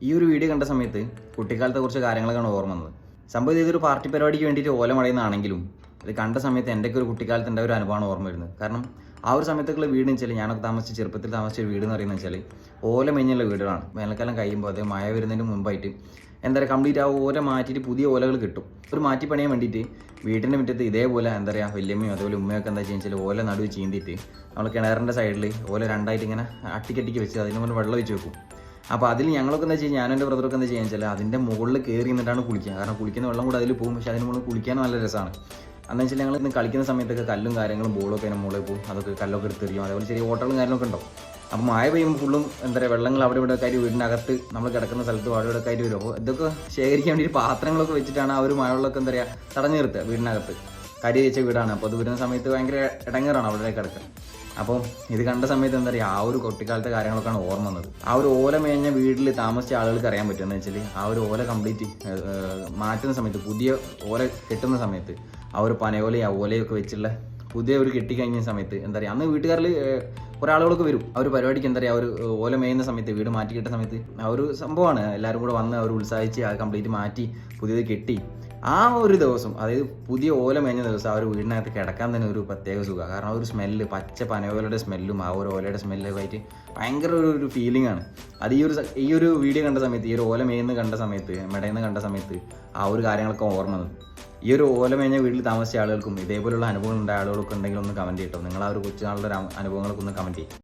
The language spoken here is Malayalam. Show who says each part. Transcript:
Speaker 1: ഈ ഒരു വീഡിയോ കണ്ട സമയത്ത് കുട്ടിക്കാലത്തെ കുറച്ച് കാര്യങ്ങളൊക്കെയാണ് ഓർമ്മ വന്നത്. സംഭവം ഇതൊരു പാർട്ടി പരിപാടിക്ക് വേണ്ടിയിട്ട് ഓല മടയുന്നതാണെങ്കിലും ഇത് കണ്ട സമയത്ത് എൻ്റെ ഒരു കുട്ടിക്കാലത്തിൻ്റെ ഒരു അനുഭവമാണ് ഓർമ്മ വരുന്നത്. കാരണം ആ ഒരു സമയത്തൊക്കെയുള്ള വീടെന്ന് വെച്ചാൽ ഞാനൊക്കെ ചെറുപ്പത്തിൽ താമസിച്ച വീട് എന്ന് പറയുന്നത് വെച്ചാൽ ഓല മേഞ്ഞുള്ള വീടുകളാണ്. വേനൽക്കാലം കഴിയുമ്പോൾ അത് മഴ വരുന്നതിന് മുമ്പായിട്ട് എന്താ പറയുക കംപ്ലീറ്റ് ആ ഓല മാറ്റിയിട്ട് പുതിയ ഓലകൾ കിട്ടും. ഒരു മാറ്റി പണിയാൻ വേണ്ടിയിട്ട് വീട്ടിൻ്റെ മുറ്റത്ത് ഇതേപോലെ എന്താ പറയുക വല്യമ്മയും അതേപോലെ ഉമ്മയൊക്കെ എന്താ ചെയ്യുക ഓല നടുവ് ചീന്തിയിട്ട് നമ്മൾ കിണറിൻ്റെ സൈഡിൽ ഓല രണ്ടായിട്ട് ഇങ്ങനെ അട്ടിക്കട്ടിക്ക് വെച്ച് അതിന് മുകളിൽ വെള്ളം ഒഴിച്ച് വെക്കും. അപ്പോൾ അതിൽ ഞങ്ങളൊക്കെ എന്താ ചെയ്യുക, ഞാനും എൻ്റെ ബ്രദറൊക്കെ എന്താ ചെയ്യുക വെച്ചാൽ അതിൻ്റെ മുകളിൽ കയറി നിന്നിട്ടാണ് കുളിക്കുക. കാരണം കുളിക്കുന്ന വെള്ളം കൂടെ അതിൽ പോകും, പക്ഷേ അതിന് മുകളിൽ കുളിക്കാൻ നല്ല രസമാണ്. അതെന്ന് വെച്ചാൽ ഞങ്ങൾ ഇന്ന് കളിക്കുന്ന സമയത്തൊക്കെ കല്ലും കാര്യങ്ങളും ബോളൊക്കെ അതിന് മുകളിൽ പോകും, അതൊക്കെ കല്ലൊക്കെ എടുത്തെറിയും. അതേപോലെ ചെറിയ ഓട്ടകളും കാര്യങ്ങളൊക്കെ ഉണ്ടാവും. അപ്പോൾ മഴ പെയ്യുമ്പോൾ ഫുള്ളും എന്താ പറയുക വെള്ളങ്ങൾ അവിടെ ഇവിടെ ഒക്കെ ആയിട്ട് വീടിനകത്ത് നമ്മൾ കിടക്കുന്ന സ്ഥലത്ത് അവിടെ ഇവിടെ ഒക്കെ ആയിട്ട് വരും. അപ്പോൾ ഇതൊക്കെ ശേഖരിക്കാൻ വേണ്ടി പാത്രങ്ങളൊക്കെ വെച്ചിട്ടാണ് ആ ഒരു മഴവെള്ളമൊക്കെ എന്താ പറയുക തടഞ്ഞു നിർത്തുക വീടിനകത്ത്. കരി വെച്ച വീടാണ്, അപ്പോൾ അത് വരുന്ന സമയത്ത് ഭയങ്കര ഇടങ്ങേറാണ് അവിടെ കിടക്കുക. അപ്പോൾ ഇത് കണ്ട സമയത്ത് എന്താ പറയുക ആ ഒരു കുട്ടിക്കാലത്തെ കാര്യങ്ങളൊക്കെയാണ് ഓർമ്മ വന്നത്. ആ ഒരു ഓല മേഞ്ഞ വീട്ടിൽ താമസിച്ച ആളുകൾക്ക് അറിയാൻ പറ്റും എന്ന് വെച്ചാൽ ആ ഒരു ഓല കംപ്ലീറ്റ് മാറ്റുന്ന സമയത്ത് പുതിയ ഓല കെട്ടുന്ന സമയത്ത് ആ ഒരു പനയോലയും ആ ഓലയൊക്കെ വെച്ചുള്ള പുതിയ ഒരു കെട്ടിക്കഴിഞ്ഞ സമയത്ത് എന്താ പറയുക അന്ന് വീട്ടുകാരിൽ കുറേ ആളുകളൊക്കെ വരും. ആ ഒരു പരിപാടിക്ക് എന്താ പറയുക ഒരു ഓല മേയുന്ന സമയത്ത് വീട് മാറ്റി കിട്ടുന്ന സമയത്ത് ആ ഒരു സംഭവമാണ്. എല്ലാവരും കൂടെ വന്ന് അവർ ഉത്സാഹിച്ച് അത് കംപ്ലീറ്റ് മാറ്റി പുതിയത് കെട്ടി ആ ഒരു ദിവസം, അതായത് പുതിയ ഓല മേഞ്ഞ ദിവസം ആ ഒരു വീടിനകത്ത് കിടക്കാൻ തന്നെ ഒരു പ്രത്യേക സുഖമാണ്. കാരണം ആ ഒരു സ്മെല്ല് പച്ച പനയോലയുടെ സ്മെല്ലും ആ ഒരു ഓലയുടെ സ്മെല്ലൊക്കെ ആയിട്ട് ഭയങ്കര ഒരു ഫീലിംഗ് ആണ്. അത് ഈ ഒരു വീഡിയോ കണ്ട സമയത്ത്, ഈ ഒരു ഓല മേയുന്ന കണ്ട സമയത്ത്, മെടയെന്ന് കണ്ട സമയത്ത് ആ ഒരു കാര്യങ്ങളൊക്കെ ഓർമ്മ വന്നു. ഈ ഒരു ഓല മേഞ്ഞ വീട്ടിൽ താമസിച്ച ആളുകൾക്കും ഇതേപോലുള്ള അനുഭവം ഉണ്ടായ ആളുകളൊക്കെ ഉണ്ടെങ്കിൽ ഒന്ന് കമൻറ്റ് ചെയ്യട്ടോ. നിങ്ങൾ ആ ഒരു കൊച്ചുനാളുടെ അനുഭവങ്ങളൊക്കെ ഒന്ന് കമൻറ്റ് ചെയ്യും.